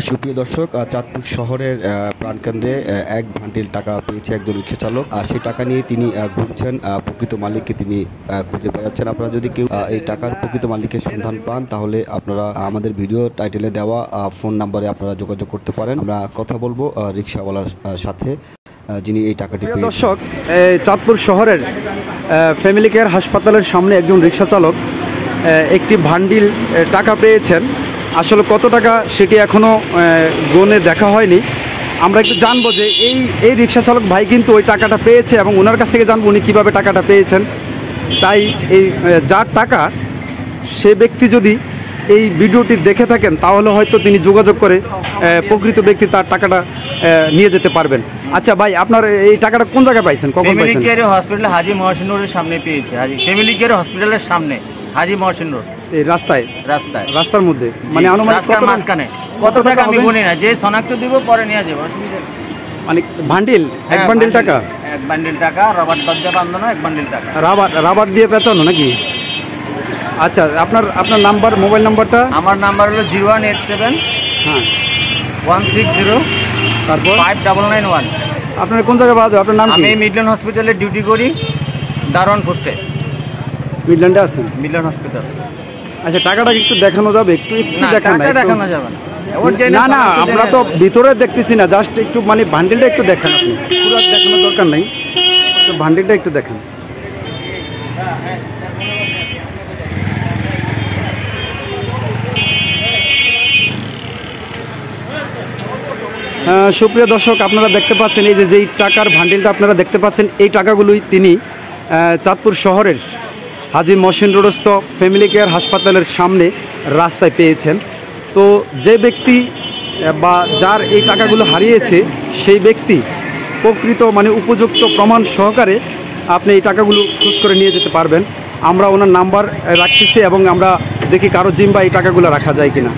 সুপ্রিয় দর্শক, চাঁদপুর শহরের প্রাণকেন্দ্রে এক বান্ডিল টাকা পেয়েছে একজন রিক্সা চালক। সেই টাকা নিয়ে তিনি ঘুরছেন, প্রকৃত মালিককে তিনি খুঁজে বেড়াচ্ছেন। আপনারা যদি কেউ এই টাকার প্রকৃত মালিকের সন্ধান পান তাহলে আপনারা আমাদের ভিডিও টাইটেলে দেওয়া ফোন নাম্বারে আপনারা যোগাযোগ করতে পারেন। আমরা কথা বলবো রিক্সাওয়ালার সাথে যিনি এই টাকাটি পেয়েছেন। দর্শক, চাঁদপুর শহরের ফ্যামিলি কেয়ার হাসপাতালের সামনে একজন রিক্সা চালক একটি বান্ডিল টাকা পেয়েছেন। আসলে কত টাকা সেটি এখনও গণে দেখা হয়নি। আমরা একটু জানবো যে এই রিক্সা চালক ভাই কিন্তু ওই টাকাটা পেয়েছে এবং ওনার কাছ থেকে জানবো উনি কীভাবে টাকাটা পেয়েছেন। তাই এই যার টাকা সে ব্যক্তি যদি এই ভিডিওটি দেখে থাকেন তাহলে হয়তো তিনি যোগাযোগ করে প্রকৃত ব্যক্তি তার টাকাটা নিয়ে যেতে পারবেন। আচ্ছা ভাই, আপনার এই টাকাটা কোন জায়গায় পাইছেন, কখন পাইছেন? ফ্যামিলি কেয়ার হসপিটাল হাজী মহসিন রোডের সামনে পেয়েছি। ফ্যামিলি কেয়ার হসপিটালের সামনে হাজী মহসিন রোড, এই রাস্তার মধ্যে, মানে আনুমানিক মাঝখানে। কত টাকা আমি বলি না, যে শনাক্ত দিব পরে নিয়ে যাবো, অসুবিধা। মানে বান্ডিল, এক বান্ডিল টাকা, এক বান্ডিল টাকা রবার দরজা বাঁধানো, এক বান্ডিল টাকা রাবার দিয়ে পেঁচানো নাকি? আচ্ছা, আপনার নাম্বার, মোবাইল নাম্বারটা? আমার নাম্বার হলো 0187 হ্যাঁ 160 তারপর 5991। আপনার কোন জায়গায় পাওয়া যায়? আপনার নাম কি? আমি মিডল্যান্ড হসপিটালে ডিউটি করি, দারোয়ান পোস্টে। মিডল্যান্ডে আছেন? Midland hospital. আচ্ছা, টাকাটা একটু দেখানো যাবে? একটু দেখানো যাবে না? না, আমরা তো ভিতরে দেখতেছি না, জাস্ট একটু মানে বান্ডিলটা একটু দেখান। আপনি পুরো দেখানোর দরকার নেই, তো বান্ডিলটা একটু দেখান। সুপ্রিয় দর্শক, আপনারা দেখতে পাচ্ছেন এই যেই টাকার বান্ডিলটা আপনারা দেখতে পাচ্ছেন, এই টাকাগুলোই তিনি চাঁদপুর শহরের হাজী মহসিন রোডস্থ ফ্যামিলি কেয়ার হাসপাতালের সামনে রাস্তায় পেয়েছেন। তো যে ব্যক্তি বা যার এই টাকাগুলো হারিয়েছে সেই ব্যক্তি প্রকৃত মানে উপযুক্ত প্রমাণ সহকারে আপনি এই টাকাগুলো খোঁজ করে নিয়ে যেতে পারবেন। আমরা ওনার নাম্বার রাখতেছি এবং আমরা দেখি কারো জিম্বা এই টাকাগুলো রাখা যায় কিনা।